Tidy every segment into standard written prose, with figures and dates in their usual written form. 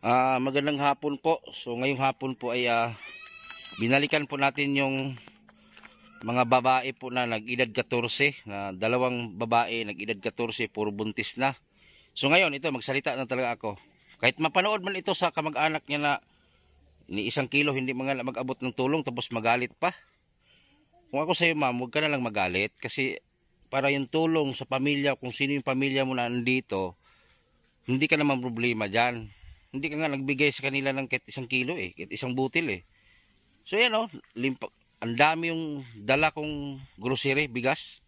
Magandang hapon po. So ngayong hapon po ay binalikan po natin yung mga babae po na nag-edad 14, na dalawang babae nag-edad 14, puro buntis na. So ngayon ito, magsalita na talaga ako. Kahit mapanood man ito sa kamag-anak niya na ni 1 kilo, hindi mga mag-abot ng tulong, tapos magalit pa. Kung ako sa iyo, ma'am, huwag ka na lang magalit, kasi para yung tulong sa pamilya, kung sino yung pamilya mo na nandito, hindi ka naman problema dyan. Hindi ka nga nagbigay sa kanila ng kahit 1 kilo kahit 1 butil So yan ang dami yung dala kong grocery, bigas.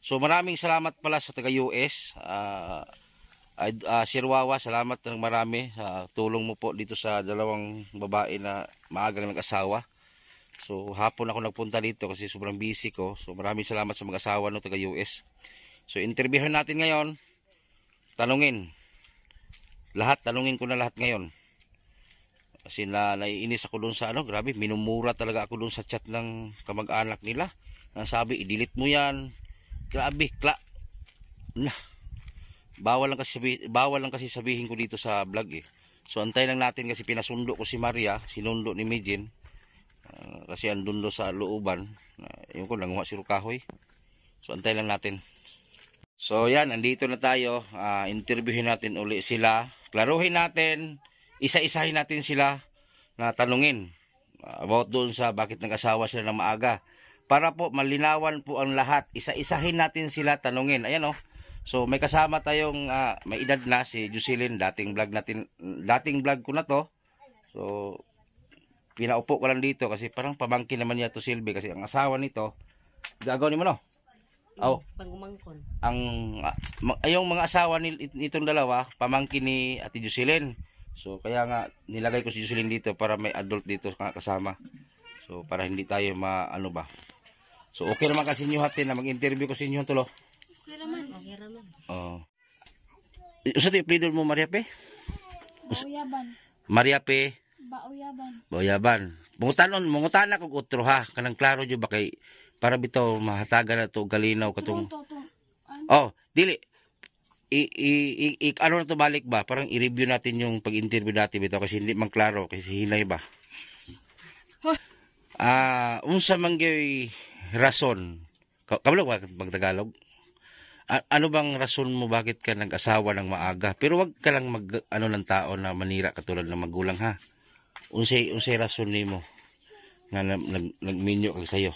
So maraming salamat pala sa taga-US. Sir Wawa, salamat ng marami sa tulong mo po dito sa dalawang babae na maagang nag-asawa. So hapon ako nagpunta dito kasi sobrang busy ko. So maraming salamat sa mag-asawa ng taga-US. So interviewin natin ngayon. Tanungin ko na lahat ngayon. Kasi naiinis ako doon sa grabe, minumura talaga ako doon sa chat ng kamag-anak nila. Sabi, i-delete mo yan. Grabe, bawal lang kasi sabihin ko dito sa vlog So antay lang natin kasi pinasundo ko si Maria, sinundo ni Mijin. Kasi andun do sa looban. Yung ko, nanguha si Rukahoy. So antay lang natin. So yan, andito na tayo. Interviewin natin uli sila. Klaruhin natin, isa-isahin natin sila na tanungin about doon sa bakit nag-asawa sila ng maaga. Para po malinawan po ang lahat, isa-isahin natin sila tanungin. Ayan So may kasama tayong may edad na si Jocelyn, dating vlog ko na to. So pinaupo ko lang dito kasi parang pamangkin naman niya to Silvi, kasi ang asawa nito, gagawin mo pangumangkon. Yung mga asawa nitong dalawa, pamangkin ni Ate Jocelyn. So kaya nga nilagay ko si Jocelyn dito para may adult dito kasama. So para hindi tayo So okay naman kasi inyo hatin na mag-interview ko sa inyo tulo. Okay raman. Usa ti pleador mo, Maria Pe? Bauyaban. Maria Pe. Bauyaban. Mungutanan kog utro ha, kanang klaro jud ba kay para bitaw mahatagan na to galinaw katong. Dili. Ano na to balik ba? Parang i-review natin yung pag-interview natin bitaw kasi hindi man klaro kasi hinay ba. Unsa man gyud rason? Kabalo ba pag-Tagalog? Ano bang rason mo bakit ka nag-asawa ng maaga? Pero wag ka lang ng tao na manira katulad ng magulang ha. Unsay rason nimo nga nagminyo kag sayo?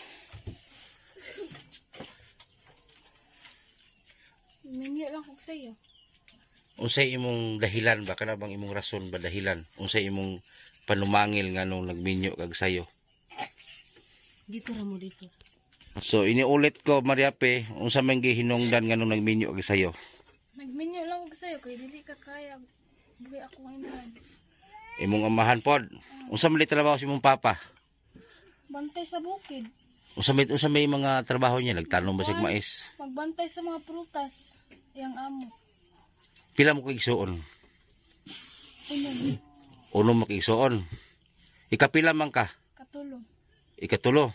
Minyo lang kog sayo. Unsay imong dahilan ba, kana bang imong rason ba dahilan? Unsay imong panumangil nga nung nagminyo kag sayo? Dito ra mo dito. So iniulit ko, Maria Pe, unsa man gihinungdan nga nung nagminyo kag sayo? Nagminyo lang kog sayo kay dili ka kaya buhi ako inahan. Imong amahan pod. Unsa man trabaho si imong papa? Bantay sa bukid. Unsa may mga trabaho niya, nagtanom ba sig mais? Magbantay sa mga prutas. Yang amo. Pila mo kay igsuon? Uno mo kay igsuon. Ikapila man ka? Ikatulo.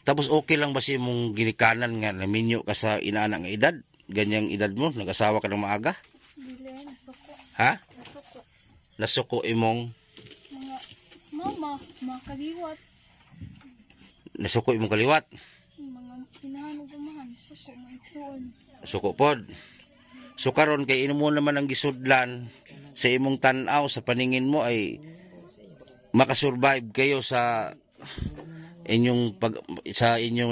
Tapos okay lang ba si imong ginikanan nga naminyo ka sa inaana nga edad? Ganyang edad mo, nag-asawa ka ng maaga? Dili, nasuko. Ha? Nasuko. Nasuko imong mga kaliwat. Nasuko imong kaliwat? Mga pinahanog umahan, suko, maigsuon. Suko pod. So karon kay ino mo naman ang gisudlan sa imong tan-aw sa paningin mo ay makasurvive kayo sa inyong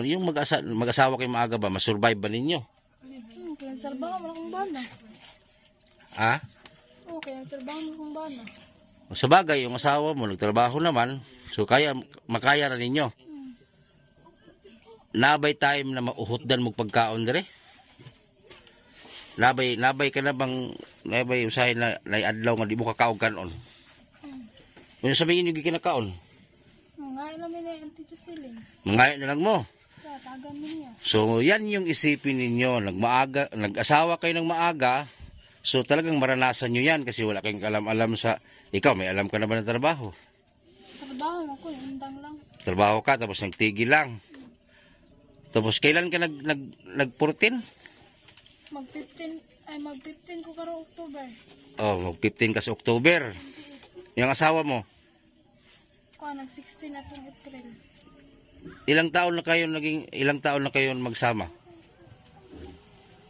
yung mag-asawa kayo maaga ba, masurvive ba ninyo? Kaya trabaho mo akong bana. Ha? Kaya trabaho mo akong bana. Sa bagay, yung asawa mo nagtrabaho naman, so makaya na ninyo. Nabay time na mauhotdan mo pagkaon dire? Nabay ka na bang usahay na adlaw nga di mo kakaog kanon? Kung sabihin nyo gikinakaon? Mangayon namin na yung Tito Siling. Mangayon na lang mo? Sa tagan niya. So yan yung isipin ninyo, nag-asawa kayo ng maaga, so talagang maranasan nyo yan kasi wala kayong alam-alam sa, ikaw may alam ka na ba ng trabaho? Trabaho ako, undang lang. Trabaho ka tapos nagtigil lang. Tapos kailan ka nag-14? Mag-15 ko karong October. Oh, mag 15 ka sa October. Yung asawa mo, Kuha, nag-16 na itong April. ilang taon na kayo magsama?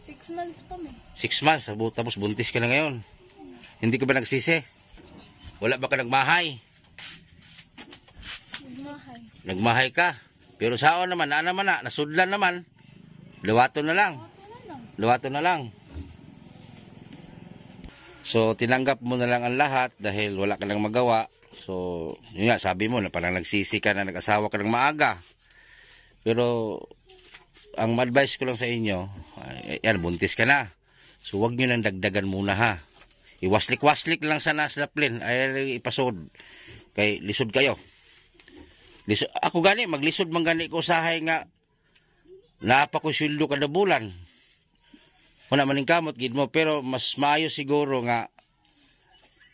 6 months pa may. 6 months, tapos buntis ka na ngayon. Hindi ka ba nagsisi? Wala ba ka nagmahay? Nagmahay. Nagmahay ka. Pero saan naman, nasudlan naman. Luwato na lang. Luwato na lang. So, tinanggap mo na lang ang lahat dahil wala ka nang magawa. So, yun nga, sabi mo na parang nagsisi ka na nag-asawa ka ng maaga. Pero, ang advice ko lang sa inyo, yan, buntis ka na. So, wag nyo nang dagdagan muna ha. Iwaslik-waslik lang sana sa plane. Ay, ipasod. Kay, lisod kayo. Ako gani, maglisod man gani ko usahay nga naapa ko sweldo kada bulan. Wala maning kamot gid mo, pero mas maayo siguro nga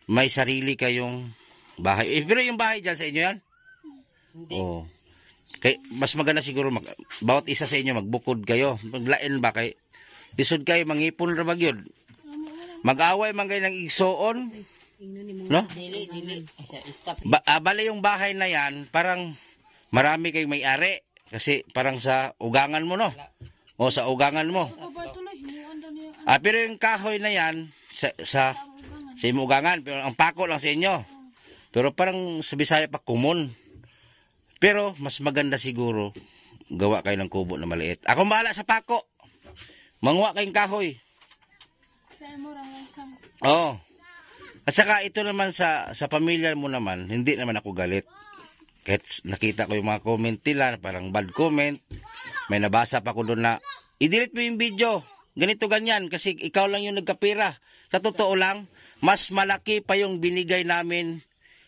may sarili kayong bahay. Pero yung bahay dyan sa inyo yan? Hindi. Oh. Kay mas maganda siguro bawat isa sa inyo magbukod kayo. Maglain ba kay lisod kayo mangipon ra magyud. Mag-away man kayo ng igsoon. No? Dili. Stop. Bale yung bahay na yan, parang marami kayong may-ari. Kasi parang sa ugangan mo, no? O sa ugangan mo. Pero yung kahoy na yan, sa imong ugangan. Pero ang pako lang sa inyo. Pero parang sa Bisaya pa, kumon. Pero mas maganda siguro, gawa kayo ng kubo na maliit. Ako bahala sa pako. Manguha kayong kahoy. Oo. At saka ito naman sa pamilya mo naman, hindi naman ako galit. Kahit nakita ko yung mga comment nila, parang bad comment. May nabasa pa ko doon na, i-delete mo yung video. Ganito ganyan, kasi ikaw lang yung nagkapira. Sa totoo lang, mas malaki pa yung binigay namin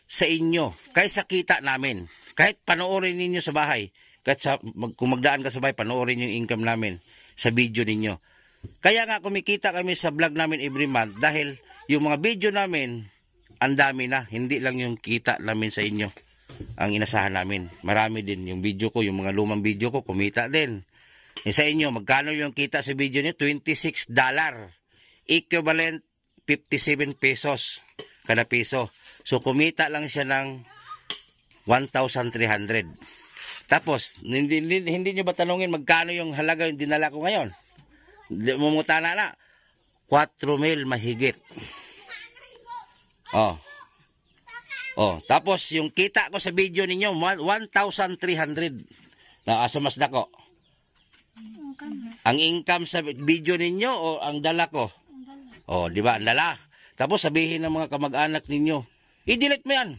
sa inyo kaysa kita namin. Kahit panoorin ninyo sa bahay. Kahit kung magdaan ka sa bahay, panoorin yung income namin sa video ninyo. Kaya nga kumikita kami sa vlog namin every month dahil yung mga video namin, ang dami na. Hindi lang yung kita namin sa inyo ang inasahan namin. Marami din yung video ko, yung mga lumang video ko, kumita din. Sa inyo, magkano yung kita sa video niyo? $26. Equivalent 57 pesos kada piso. So kumita lang siya ng 1,300. Tapos, hindi nyo ba tanungin magkano yung halaga yung dinala ko ngayon? Mumuta na. 4,000 mahigit. Tapos yung kita ko sa video ninyo 1,300. Na asa mas dako? Ang income sa video ninyo o ang dala ko? Di ba? Ang dala. Tapos sabihin ng mga kamag-anak ninyo, i-delete mo yan.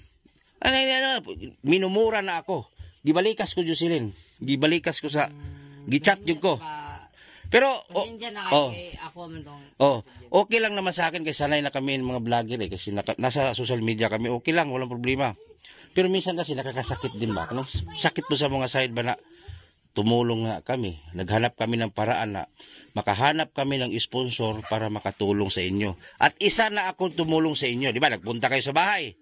Minumura na ako. Gibalikas ko Jocelyn. Gibalikas ko sa gichat yun ko. Pero okay lang naman sa akin kasi sanay na kami ng mga vlogger kasi nasa social media kami, okay lang, walang problema. Pero minsan kasi nakakasakit din ba? Anong sakit po sa mga side ba na tumulong nga kami, naghanap kami ng paraan na makahanap kami ng sponsor para makatulong sa inyo. At isa na akong tumulong sa inyo, di ba? Nagpunta kayo sa bahay.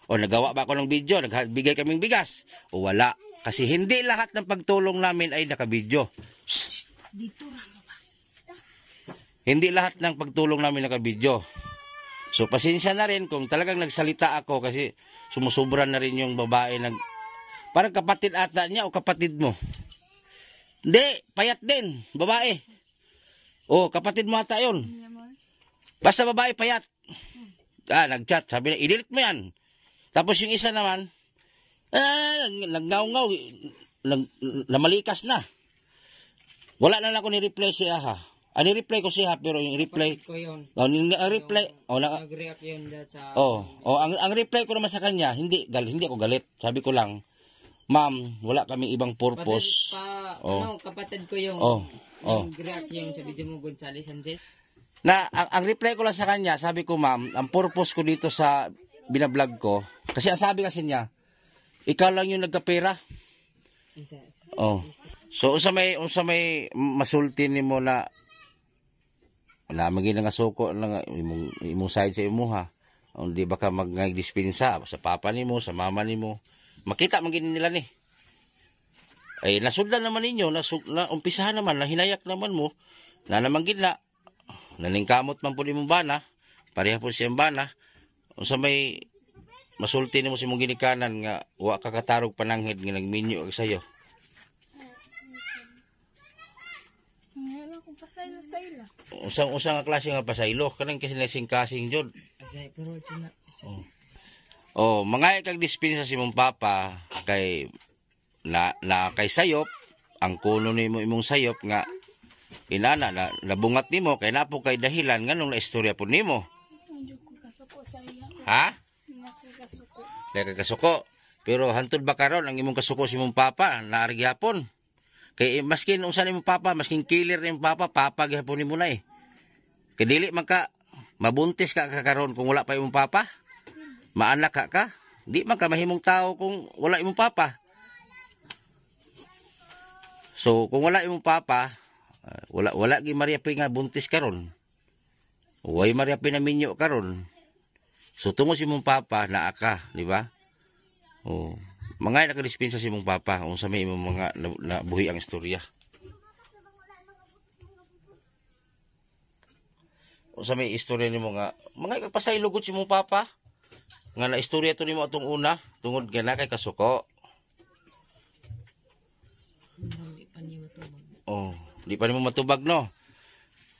O nagawa ba ako ng video, nagbigay kaming bigas. O wala, kasi hindi lahat ng pagtulong namin ay nakabidyo. Hindi lahat ng pagtulong namin nakabidyo. So, pasensya na rin kung talagang nagsalita ako kasi sumusubra na rin yung babae. Parang kapatid ata niya o kapatid mo. Hindi, payat din, babae. Kapatid mo ata yun. Basta babae, payat. Nag-chat, sabi na, i-delete mo yan. Tapos yung isa naman, nagngaw-ngaw, namalikas na. Wala na lang ako ni-reply siya ha. Ni-reply ko siya pero yung reply ko yun. Ang reply, nag-react yun sa ang reply ko naman sa kanya, hindi ako galit. Sabi ko lang, ma'am, wala kaming ibang purpose. Kapatid ko yung nag-react yung sa video mo, Gonzales Sanchez. Ang reply ko lang sa kanya, sabi ko, ma'am, ang purpose ko dito sa binablog ko, kasi ang sabi kasi niya, ikaw lang yung nagkapera. So, unsa may masulti nimo na wala maging nga suko lang imong side sa imuha. Di ba ka mag-dispensa sa papa nimo, sa mama nimo. Makita man gini nila ni. Ay nasudlan naman ninyo, umpisahan naman, hinayak naman mo. Na naman gid na naningkamot man pud imong bana. pareha po siyang bana. Unsa may masulti nimo si mong ginikanan nga wa ka katarog pananghid nga nagminyo og sayo. Ngayon akong pasaylo-saylo. Usang nga klase nga pasaylo kanang kasing jud. Asay pero na. Mga kag dispensa si mong papa kay na kay sayop ang kuno nimo imong sayop nga inana na nabungat nimo kay napo kay dahilan nganong na istorya po nimo. Hindi ko kasuko sa iya. Ha? Hindi ko kasuko. Kaya kasuko. Pero hantod ba karon ang imong kasuko si mong papa naari gyapon. Kay maskin unsa ni mong papa, maskin killer ni mong papa gyapon nimo na eh. Kay dili man ka mabuntis ka karon kung wala pa imong papa. Maanak ka. Di man ka mahimong tao kung wala imong papa. So kung wala imong papa, wala gi Maria Pi nga buntis karon. Way Maria Pi na minyo karon. So tungo si mong papa naa ka, di ba? Mga nakadispensa si mong papa kung sa may imong mga nabuhi ang istorya. O sa may istorya nimo nga mga kagpasaylogot si mong papa nga na istorya to nimo atong una tungod nga na kay kasuko. Di pa nimo matubag no.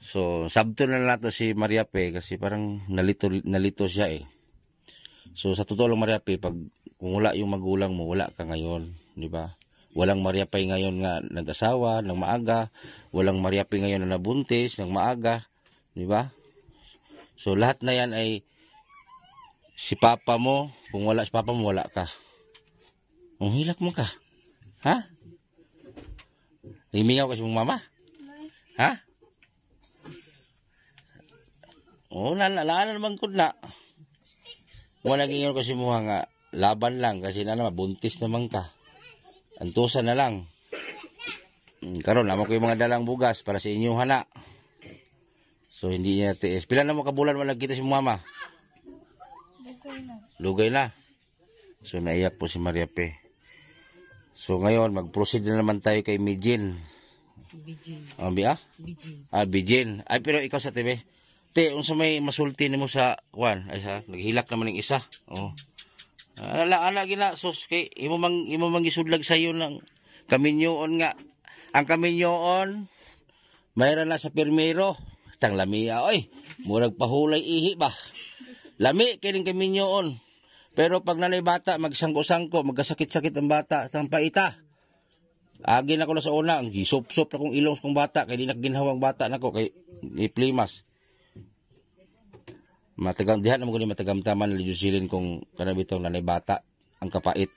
So sabto na nato si Maria Pe kasi parang nalito siya eh. So sa totoo lang Maria Pe, pag kung wala yung magulang mo, wala ka ngayon, di ba? Walang Maria Pe ngayon nga nag-asawa ng maaga, walang Maria Pe ngayon na nabuntis ng maaga, di ba? So lahat na yan ay si papa mo, kung wala si papa mo, wala ka. Ang hilak mo ka. Ha? Himingaw ka sa mong mama? Ha? Naalaan naman ko na. Wala naging yun kasi mo nga, laban lang, kasi na naman, buntis naman ka. Antusan na lang. Karon naman ko yung mga dalang bugas para sa inyo hana. So hindi niya tiis. Pila na mo kabulan wala kita si mama? Lugay na. So naiyak po si Maria Pe. So ngayon mag-proceed na naman tayo kay Mijin. Bijin. Bijin. Bijin. Ay pero ikaw sa TV. Te, unsa may masulti nimo sa kwan? Ay sa naghilak naman ng isa. Ana gina sus kay imo mang gisudlag sayo ng kaminyoon nga. Ang kaminyoon mayroon na sa pirmero. Tang lamia oy. Murag pahulay ihi ba. Lami kining kaminyoon. Pero pag nanay bata magsangko-sangko, magkasakit-sakit ang bata, sang paita. Agi na ko na sa una, ang gisop-sop na kong ilong kong bata, kaya di nagginhawang bata na ko, kay iplimas. Dihan na mo kuni matagamtaman na lijusilin kung kanabitong nanay bata, ang kapait.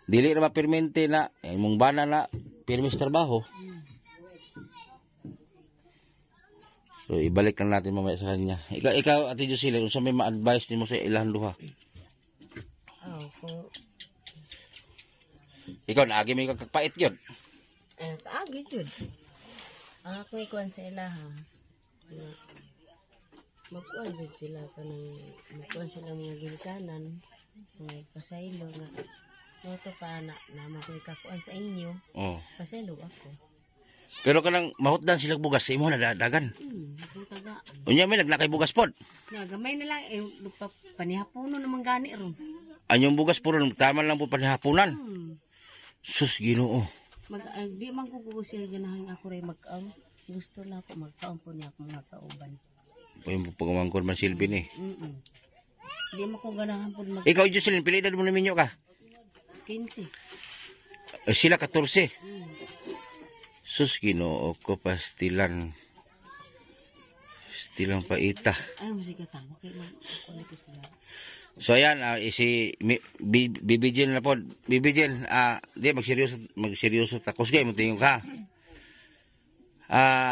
Dili na mapirmente na, mong bana na, pirmis trabaho. So, ibalik lang natin mamaya sa kanya. Ikaw Ate Jocelyn, kung sa may ma-advise ni mo sa ilahan luha. Ikaw, naagi mo yung kakpait yun. Kaagi yun. Ako ikuan sa ilaha. Magkuan yun sila. Magkuan sila mga ginikanan. May pasaylo nga. Noto pa na makoy kakuan sa inyo. Pasaylo ako. Pero kanang mahutdan silang bugas sa imo na dagan. Tagaan. Unya may nagnakay bugas pod. Gamay na lang. Panihapuno naman gani ron. Anyong bugas puro tama lang po panihapunan. Sus Ginoo. Di man ko gusto ganahan ako ray mag-am. Gusto na ako mag-am po niya akong mga kauban. Yung pagumangkon man silbi ni. Di man ko ganahan po Ikaw Jocelyn, pila edad mo na minyo ka? 15. Sila 14. Sus Ginoo ko pastilan. Stilang paita. Ay mo sige tama kay mag sila. So ayan, si Bibigyan na po. Bibigyan, di magseryoso takos kayo mo tingin ka.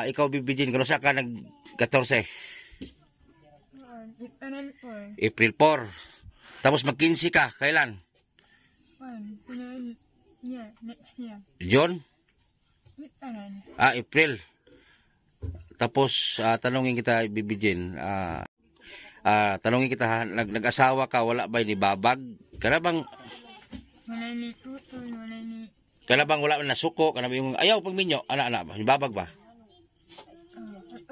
Ikaw Bibigyan, kano sa ka nag-14? April 4. Tapos mag-15 ka, kailan? Next year. June? April. Tapos tanongin kita Bibigyan, tanongin kita, nag-asawa ka, wala ba ni babag? Kana bang Wala ni tutol, wala ni... Kana bang wala na suko? Kana bang ayaw pag minyo? Ana ba? Ni babag ba?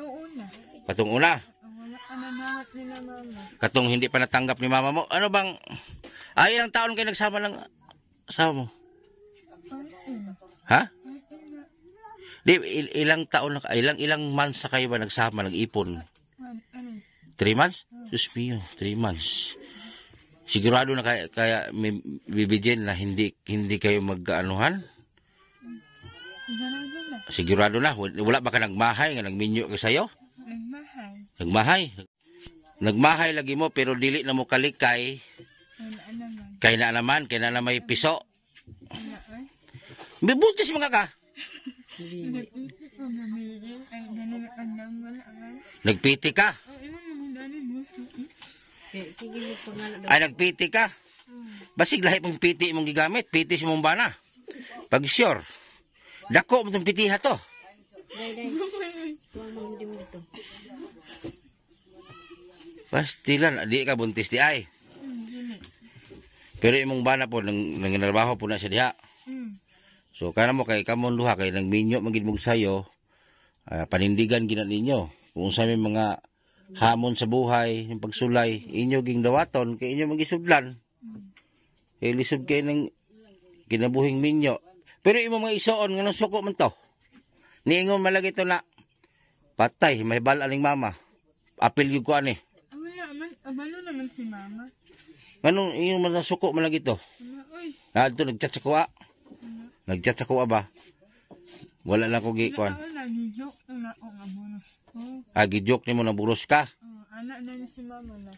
Oo na. Patong una? Wala ka na lahat nila mama. Katong hindi pa natanggap ni mama mo. Ano bang, ilang taon kayo nagsama ng asawa mo? Ha? Di, ilang taon na, ilang months na kayo ba nagsama, nag-ipon? 3 months? Diyos mio, 3 months. Sigurado na kaya bibigyan na hindi kayo mag-anuhan? Sigurado na. Wala ba ka nagmahay nga nagminyo ka sa'yo? Nagmahay. Nagmahay lagi mo pero dili na mo kalikay. Kaya na naman may piso. Bibuntis mga ka. Nagpiti ka. Sige mo pangalo daw. Ay nagpiti ka. Basig lahi pong piti mong gigamit. Piti si mong bana. Pag sure. Dako mo itong pitiha to. Day. Tuwa mo hindi mo dito. Pastilan. Di ka buntis di ay. Pero imong bana po, nanginarbaho po na siya diha. So, kaya mo kay kamon duha, kay nagminyo magid mong sayo, panindigan gina ninyo. Kung sa may mga hamon sa buhay, yung pagsulay, inyo ging dawaton, kay inyo magisudlan. Kay lisod kayo ng kinabuhing minyo. Pero imo mga isoon, nga suko man to. Niingon malagi to na, patay, may balaling mama. Apil yung ko ani. Abalo naman si mama. Anong yung mga suko malagi to? Ito, nagchat sa kuwa. Nagchat sa kuwa ba? Wala lang ko gikuan. Nag-joke na ako nga bonus ko. Gijok ni mo na buros ka. Anak na si mama na.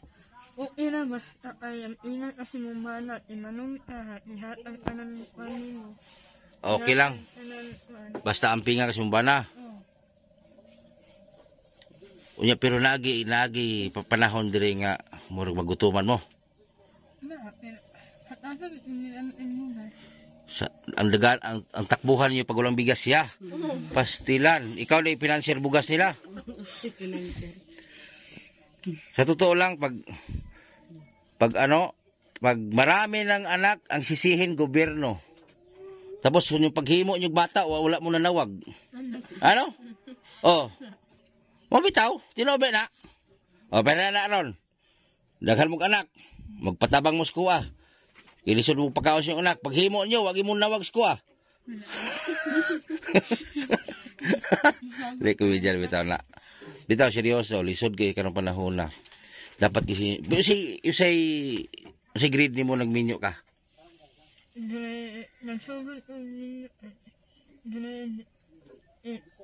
O ina basta kayam. Ina kasi mo mana. Imanong ihat ang kanan mo. Okay lang. Basta ampinga kasi mong bana. Unya pero nagi panahon diri nga murag magutuman mo. Ang dagan ang takbuhan niyo pag ulang bigas siya. Pastilan. Ikaw na i-financier bugas nila. Sa totoo lang pag marami ng anak ang sisihin gobyerno. Tapos yung paghimo yung bata wala mo na nawag. Ano? Oh. Mabitaw, tinobe na. O, pwede na ron. Daghan mong anak. Magpatabang mo skuha. Ilisod mo pagkaos yung anak. Paghimo nyo, wag mo nawag skuha. Hindi ko bidyan, bitaw na. Bitaw, seryoso. Lisod kayo kanong panahon na. Dapat kasi... Usay grade ni mo nagminyo ka? Nagsugod ko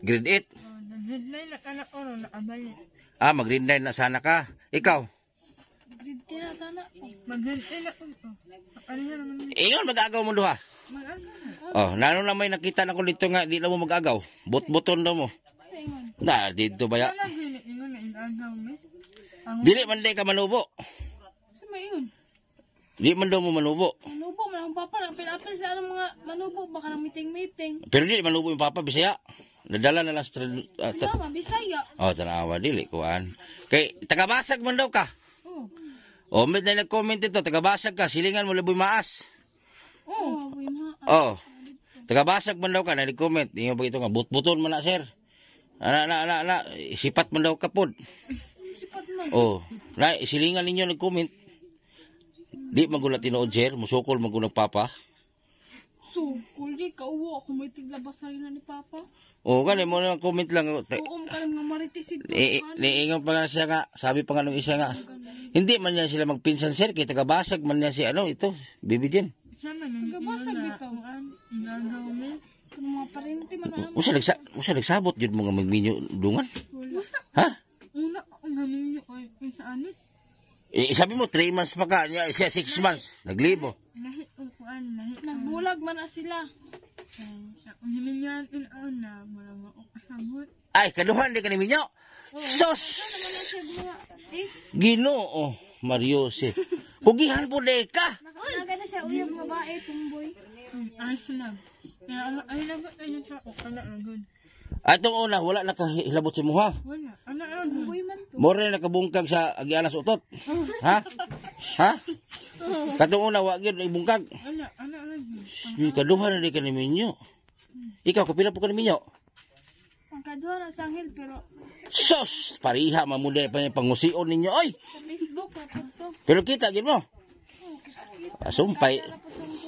Grade 8? Grade 9 na anak ko nakabalik. Mag-grade 9 na sana ka. Ikaw? Grade 10 na sana. Mag-grade 10 na ko. Ano yan naman? Ingon, mag-agaw mo duha. Nano na may nakita na ko dito nga, di na mo mag-agaw. Bot-boton daw mo. Na, dito ba ya? Dili man di ka manubo. Di man daw mo manubo. Manubo, man ang papa, nagpilapil sa mga manubo, baka nang meeting-meeting. Pero di manubo yung papa, Bisaya. Nadala na lang sa... Mama, Bisaya. Tanawa, dili, kuhaan. Kay, tagabasag man daw ka. May na nag-comment ito, tagabasag ka, silingan mo laboy maas. Tagabasag man daw ka, na nag-comment. Yung ba ito nga, but-buton man na, sir. Sipat man daw ka pod. Sipat man. Silingan ninyo nag-comment. Di magulat tinood, sir, musukol magulat papa. So, kuldi, kauwo ako may tiglabas na rin na ni papa. Gani mo na comment lang. Oo, makalang nga maritis ito. Niingon pa nga siya nga, sabi pa nga nung isa nga, hindi man niya sila magpinsan, sir, kaya tagabasag man niya si ito, bibigyan. Tagabasag ikaw, inagaw mo. Kung mga parinti man naman. Musa nagsabot yun mga magminyo dungan? Ha? Una, ang hanin nyo ay sa anit. Sabi mo, 3 months pa ka, siya 6 months, naglibo. Nagbulag man na sila. Ang hilingan na, walang makakasabot. Ay, kaduhan di ka ni Minyo. Sos! Ginoo, Mariose. Hugihan po de ka. Nakalaga na siya, uyang babae, pumboy. Ay, sunag. Ay, lagot na yun siya. Kana, agad. Atong una, wala nakahilabot si Muha. Wala. Ano, pumboy man to. More na nakabungkag sa agianas utot. Ha? Ha? Katong una, wag yun, ibungkag. Ano. Kaduhan na di ka ni Minyo. Ikaw, kapila po ka ni Minyo? Ang kaduha na sa anghel, pero Sos, pariha mamuday pa yung pangusion ninyo, oy. Sa Facebook, kapag to. Pero kita, gid mo. Sumpay.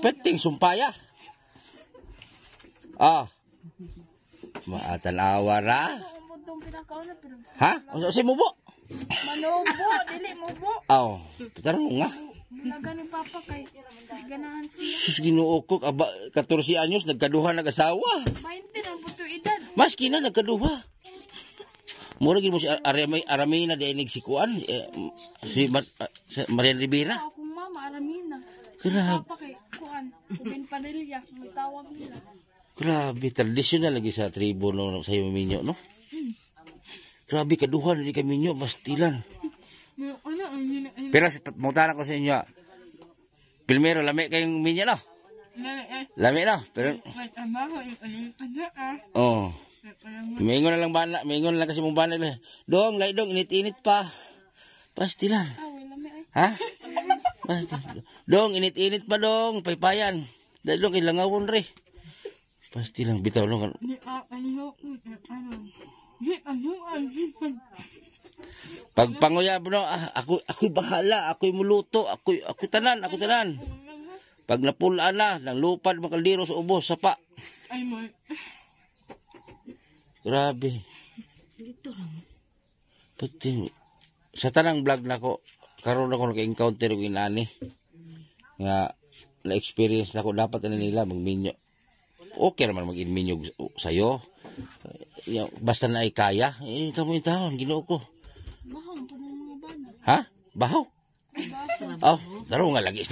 Peting sumpaya. Maatanawa ra. Ako mo itong pinakauna, pero Ha? O si mubo? manubo, dili mubo. Tarong nga. Bulaga ni Papa kay ganahan siya. Sus Ginoo ko, 14 anyos nagkaduha nag-asawa. 20 ang puto edad. Maski na nagkaduha. Mura gid mo si Aramina diinig si Kuan, Marian Rivera. Ako mama, Aramina. Grabe, Papa kay Kuan, Kubin Panilya, may tawag nila. grabe tradisyonal lagi sa tribo no sa Minyo, no? Grabe kaduhan di kami Minyo, bastilan. May ano, ang hina, Pero mutana ko sa inyo. Primero lami kayong Minyo, no? Lami no, pero may amaho, yung ano, oh. Mingon na lang bana, mingon na lang kasi mong bana. Dong, lay dong, init-init pa. Pastilan. wala may ay. Ha? Pastilan. Dong, init-init pa dong, paypayan. Dahil dong, ilangawon re. Pastilan, bitaw dong. Di ano, Pagpanguya no, ako'y bahala, ako'y muluto, ako'y tanan. Pag napulaan na, ng lupad, makaldiro sa ubos, sapa. ay may. Grabe. Dito lang. Pati, sa tanang vlog na ko, karoon ako naka-encounter ko inani. Nga, na-experience na ko, dapat na nila magminyo. Okay naman mag-minyo sa'yo. Basta na ay kaya. Kamo yung taon, ginoo ko. Bahaw, ito ng mga bana. Ha? Bahaw? Taro nga lagi.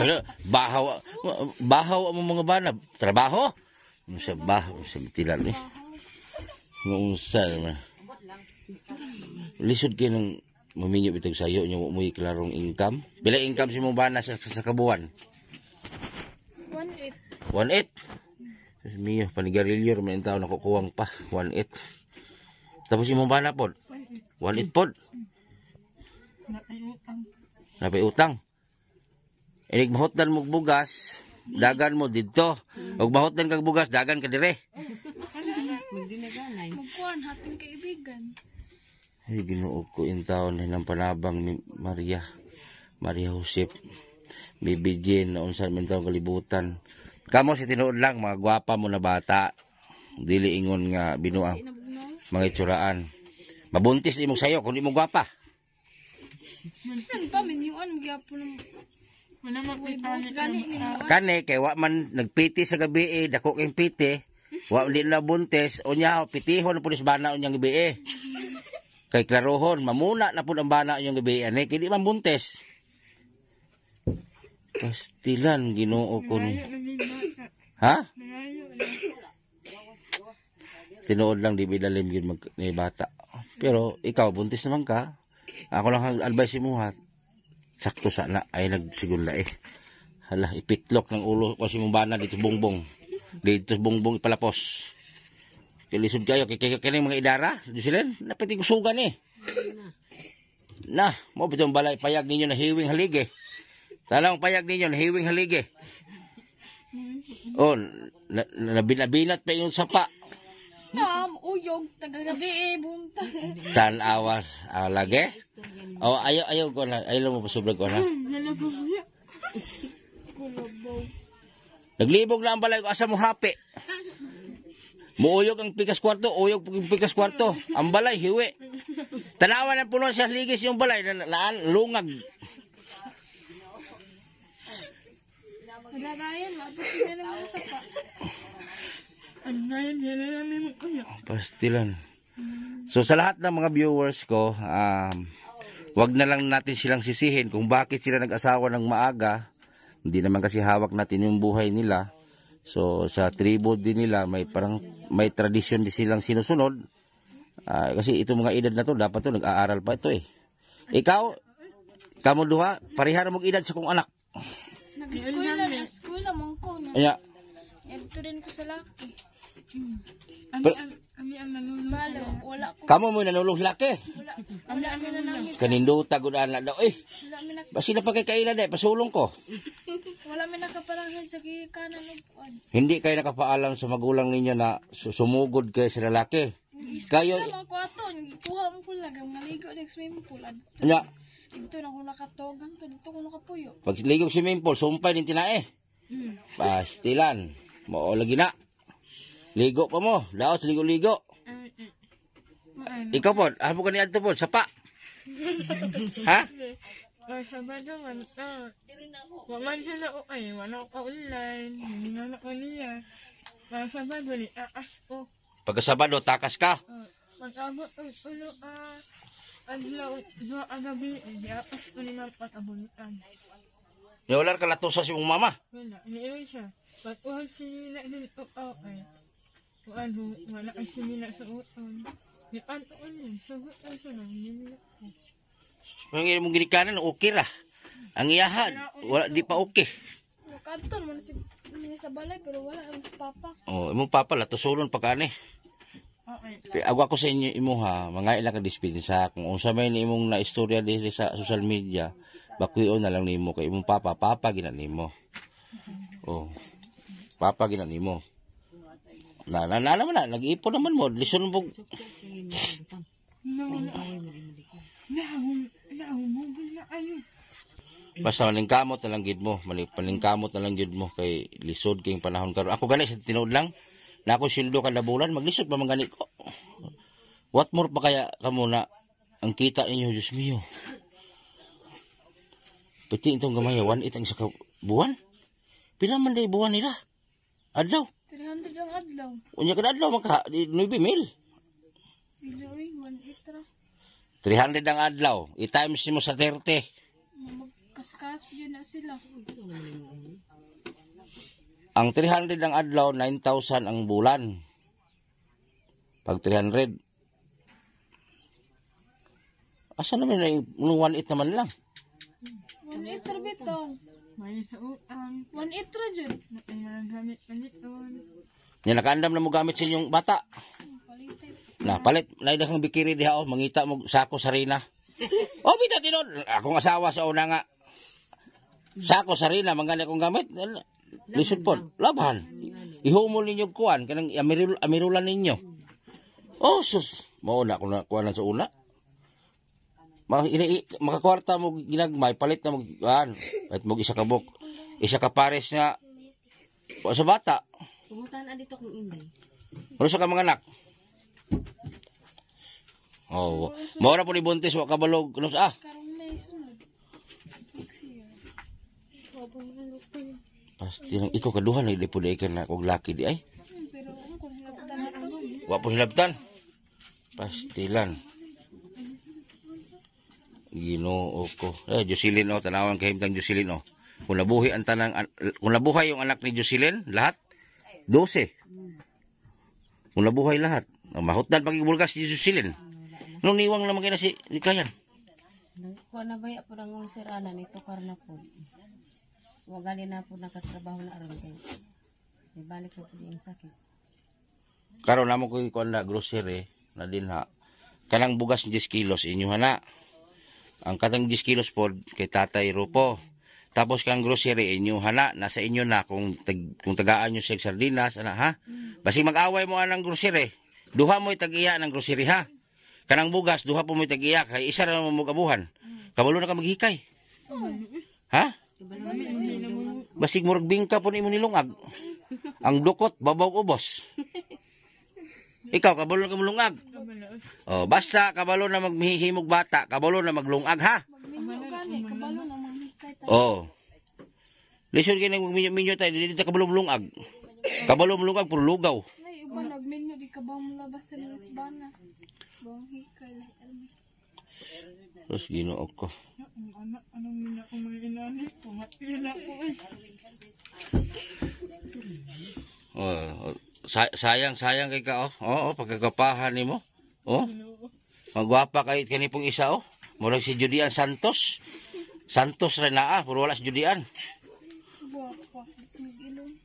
Bahaw ang mga bana. Trabaho? Sa bahaw, sa tilan eh. Ngunsa naman. Lisod kayo ng maminyo bitag sayo nyo mo klarong income. Bila income si mong bana sa kabuwan? 1.8. 1.8. Miyo, panigarilyo, may tao nakukuwang pa. 1.8. Tapos yung mong bana pod? 1.8 pod. Napay utang. Inig mahotdan mo bugas, dagan mo dito. Huwag mahotdan kag bugas, dagan ka dire. Magdinaganay. Magkuhan, hating kaibigan. Ay, Ginoo ko in taon ng panabang ni Maria Josep. Bibigyan na unsan man taong kalibutan. Kamo si tinuod lang, mga gwapa mo na bata. Dili ingon nga binuang mga itsuraan. Mabuntis di mo sayo kung di mo gwapa. Minsan pa, minyuan, gyapon ng... Wala gani, minyuan. Kane, kay wa man nagpiti sa gabi dako kayong piti. Wa di na buntis, unya pitihon pulis bana unyang gabi Kay klarohon, mamuna na pud ang bana unyang gabi ani, kay di man buntis. Pastilan Ginoo ko ni. Ha? Tinuod lang di bidalim gyud ni bata. Pero ikaw buntis naman ka. Ako lang ang advice mo ha. Sakto sana ay nagsigula Hala, ipitlok ng ulo kasi mong bana dito bongbong. Dito bongbong ipalapos. Kilisod kayo kay mga idara, dusilen, napiti kusugan Na, mo bitong balay payag ninyo na hiwing haligi. Talang payag ninyo na hiwing haligi. Oh, nabinat pa yung sapa. Uyog, tagagabi bunta. Tanawa lagi. Oh, ayaw ko na, ayaw mo pasublag ko na. Nalabaw niya. Naglibog na ang balay ko, asa mo hapi. Muuyog ang pikas kwarto, uyog ang pikas kwarto. Ang balay, hiwi. Tanawa na puno siya ligis yung balay, lungag. Wala na yan, mabot sila naman sa pa. Ano na yan, yan na namin magkuya. Pastilan. So sa lahat ng mga viewers ko, wag na lang natin silang sisihin kung bakit sila nag-asawa ng maaga. Hindi naman kasi hawak natin yung buhay nila. So sa tribo din nila may may tradisyon din silang sinusunod. Kasi itong mga edad na to dapat to nag-aaral pa ito Ikaw, kamo duha, parihara mong edad sa kong anak. Nag-eskwela mong ko. Aya. Ito rin ko sa laki. Ami ang nanunubalo. Wala ko. Kamo mo nanulog laki. Wala kami na namin. Kaninduta gud ana daw basi na pagkailan pasulong ko. Wala mi nakaparahan sa kanan ug kuan. Hindi kayo nakapaalam sa magulang ninyo na sumugod kayo sa lalaki. Kayo, Ang kwarto, kuha mo ko lang, ang naligo ng swimming pool. nya, Dito na ko nakatogang to, dito ko nakapuyo. pag ligog swimming pool, sumpay din tinae. Pastilan. Mo lagi na. Ligo pa mo. Daos ligo-ligo. Ikaw po, amo ka ni adto po, sapa. Ha? Sabado man, waman siya na o ay, wala ko online, hindi na ako niya. Sabado ni aas ko. Pagka Sabado, takas ka. Pag-abot ang ulo, adlaw, doon agabi, di aas ko ni mga pag-abunutan. Wala ka latusa si mong mama. Wala, iniiwan siya. Pag-uhal sinila din o ay, ano, wala ang sinila sa uton. Di antoon yun, sagutan siya lang, nila ko. Ang mong ginikanan, okay ra. Ang iyahan, wala, di pa okay. Kanton mo na sa balay, pero wala ang sa papa. Oh, imong papa, latusulon pa kani. Okay. Agwa ko sa inyo imo ha, mga ilang ka dispensa kung unsa may ni imong na istorya diri sa social media, bakuyon na lang nimo kay imong papa gina nimo. Oh. Papa gina nimo. Na naman na nag-iipon naman mo, lison mo. Basta maningkamot na lang gid mo, paningkamot na lang gid mo kay lisod kay panahon karon. Ako gani sa tinuod lang, na ako sildo kada bulan maglisod pa man gani ko. What more pa kaya kamo na ang kita ninyo, Diyos mio. Pati itong gamay, 1.8 ang isa buwan. Pila man day buwan nila? Adlaw. 300 ang adlaw. Unya kada adlaw maka 9 mil. Bilo ay 1.8 ra. 300 ang adlaw. I-times mo sa 30. Magkaskas yun na sila. Ang 300 ang adlaw, 9,000 ang bulan. Pag 300. Asa naman na yung 1.8 naman lang? 1.8 ra bitong. May sa uang. 1.8 ra dyan. Gamit palit doon. Yan, nakaandam na mo gamit sa inyong bata. Palitay. Na, palit. Naida kang bikiri diha, oh. Mangita mo sako sarina. Oh, bita tinod. Akong asawa sa una nga. Sako sarina, mangani akong gamit. Lisod po. Laban. Ihumol ninyo kuwan. Kanang amirulan ninyo. Oh, sus. Mauna ako na kuwan sa una. Makakwarta mo ginagmay, palit na mo, palit mo isa ka buk. Isa ka pares nga, sa bata. Pumuntahan na dito kung inday. Ano sa ka mga anak? Oh, maura po ni Buntis, wakabalog, ano sa, Karong may sunod. Next year. Wabang halok pa yun. pasti nang ikaw kaduhan, hindi po na ikan na kong laki di ay. Pero ang kung hinabtan na ano. Wapon hilabtan. Pastilan. Ginoo ko. Jocelyn o, tanawan kay himtang Jocelyn o. Kung nabuhay ang tanang, kung nabuhay yung anak ni Jocelyn, lahat, 12. Kung nabuhay lahat. Mahutdan pag-ibulgas si Jocelyn. Nung niwang naman kayo na si Kayan. Kuha na ba po ng sirana nito karna po. Wagali na po nakatrabaho na aron kayo. Ibalik po yung sakit. Karon namo ko ikuan na grocery na dinha. Kanang bugas 10 kilos inyo na. Ang katang 10 kilos po kay Tatay Rupo. Tapos kang grocery inyo na, nasa inyo na kung tagaan nyo sa sardinas, ana ha. Basig mag-away mo anang grocery. Duha mo itag-iya ng grocery ha. Kanang bugas duha po mo itag-iya kay isa ra mo magabuhan. Kabalo na ka maghikay. Ha? Basig murag bingka po nimo nilungag. Ang dukot babaw ubos. Ikaw kabalo na ka mulungag. Oh, basta kabalo na maghihimog bata, kabalo na maglungag ha. Magminyo gani, kabalo na manghikay tayo. Oh. Lisod kay nang minyo tayo dili ta kabalo mulungag. Kabalo mulungag puro lugaw. Nay, iba nagminyo di ka ba mulabas sa Lisbana. Manghikay lang. Terus Ginoo ko. Anak, anong minyo ko mga inani? Pumatila ko eh. Oh, sayang kay ka oh. Oo, pagkagapahan nimo. Oh. Magwapa kay kanipong isa oh. Murag si Judian Santos. Santos ra naa, puro wala si Judian. Buwapa, isig ilong.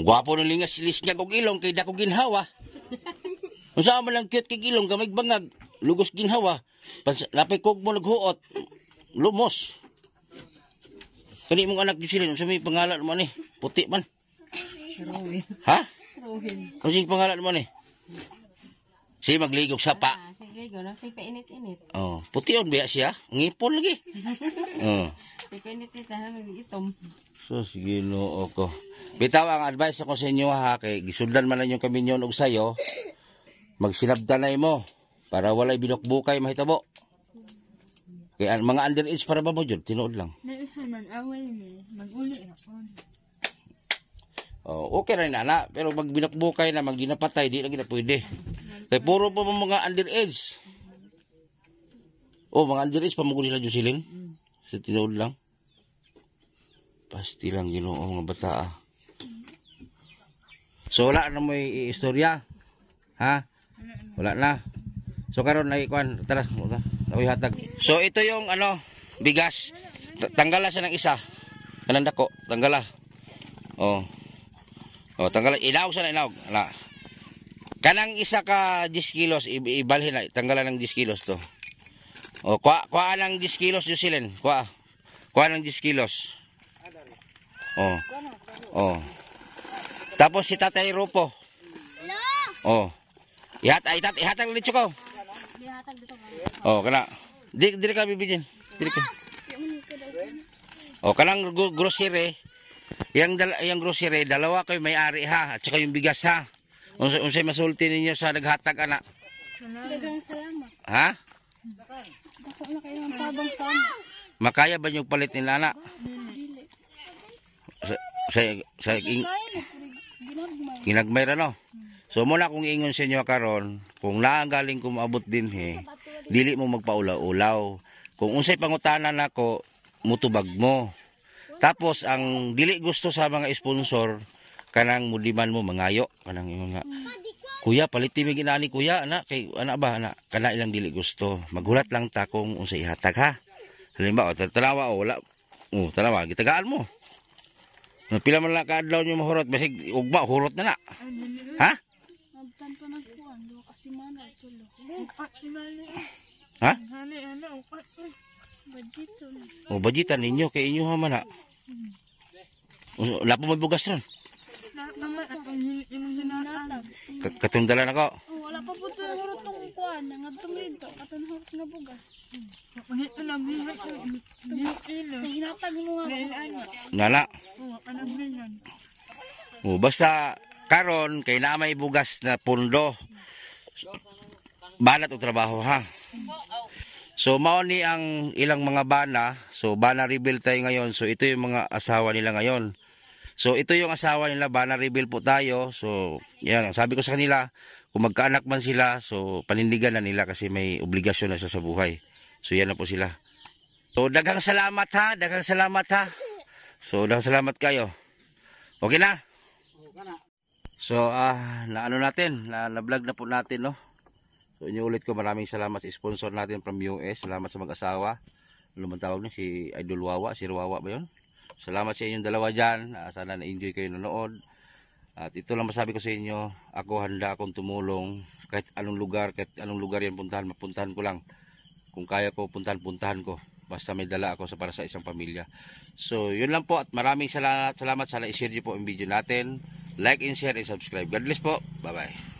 Gwapo ng lingas-lis niya kog ilong kay dako ginhawa. Unsa man lang cute kay ilong gamay bangag, lugos ginhawa. Napay kog mo naghuot. Lumos. Kani mong anak Jocelyn, unsa may pangalan mo ni? Puti man. Rowan. Ha? Rowan. Unsa may pangalan mo ni? Si magligog sa pa. Sige, gano'n. Sige, painit-init. Oh, puti yun biya siya. Ngipon lagi. Oh. Sige, painit-init ha, mag-itom. So, sige no, ako. Bitaw, ang advice ako sa inyo ha, kay gisundan man lang yung kami nyo og sayo, magsinabdanay mo, para walay binukbukay mahitabo. Kaya mga underage para ba mo dyan, tinuod lang. Naisa man, away ni. Mag-uli ako. Oh, okay rin na, pero pag binukbukay na, magginapatay, di lagi na pwede. Kaya puro pa mga underage. Oh, mga underage pa mo nila dyan siling. Sa tinuod lang. Pasti lang Ginoo mga bata. So wala na mo istorya. Ha? Wala na. So karon na ikuan, tara, ako'y hatag. So ito yung bigas. Tanggala siya ng isa. Kanang dako, tanggala. Oh. Oh, tanggala, inaog siya na inaog. Ala. Kanang isa ka 10 kilos ibalhin na, tanggala ng 10 kilos to. Oh, kuha ng 10 kilos Jocelyn, kuha. Kuha ng 10 kilos. Oh. Oh. Tapos si Tatay Rupo. Oh. Ihatag ulit ko. Oh, kana. Dili ka bibigyan. Dili ka. Oh, kanang grocery. Yang grocery, dalawa kayo may-ari ha, at saka yung bigas ha. Unsay masulti ninyo sa naghatag ana? Dagang salamat. Ha? Dako na kayo ng tabang sama. Makaya ba yung palit nila ana? Sa ginagmay ra no. So muna kung ingon sa inyo karon, kung naagaling ko maabot din dili mo magpaulaw-ulaw. Kung unsay pangutanan nako, mutubag mo. Tapos ang dili gusto sa mga sponsor kanang mudiman mo mangayo kanang ingon nga. Kuya paliti mi ginani kuya ana kay ana ba ana kana ilang dili gusto. Maghulat lang ta kung unsay ihatag ha. Halimbawa tanawa o wala. Tanawa gitagaan mo. Pila man lang kaadlaw nyo mahurot, basig ugma, hurot na na. Ha? Nagtan pa nagkuhan, do kasi mana tulo. Ha? Hali upat. Budgeto. O budgetan ninyo kay inyo ha man na. Wala po may bugas ron. Naman atong hinatag. Katungdalan ako. Wala pa po ito hurot tong kuhan, nangadtong rito, katong hurot na bugas. Ito na bihat ilo. Hinatag mo nga. Nala. Oo, anong bihan. O basta karon kay na may bugas na pundo. Banat o trabaho ha. So mao ni ang ilang mga bana. So bana reveal tayo ngayon. So ito yung mga asawa nila ngayon. So ito yung asawa nila, bana reveal po tayo. So yan, sabi ko sa kanila, kung magkaanak man sila, so panindigan na nila kasi may obligasyon na siya sa buhay. So yan na po sila. So daghang salamat ha, daghang salamat ha. So daghang salamat kayo. Okay na? So naano natin, na-vlog na po natin no. So inuulit ko, maraming salamat sa sponsor natin from US. Salamat sa mag-asawa. Ano man tawag niya, si Idol Wawa, si Wawa ba yun? Salamat sa inyong dalawa dyan. Sana na-enjoy kayo nanood. At ito lang masabi ko sa inyo, ako handa akong tumulong kahit anong lugar yan puntahan, mapuntahan ko lang. Kung kaya ko puntahan ko. Basta may dala ako para sa isang pamilya. So yun lang po, at maraming salamat. Sana i-share niyo po ang video natin. Like and share and subscribe. God bless po. Bye bye.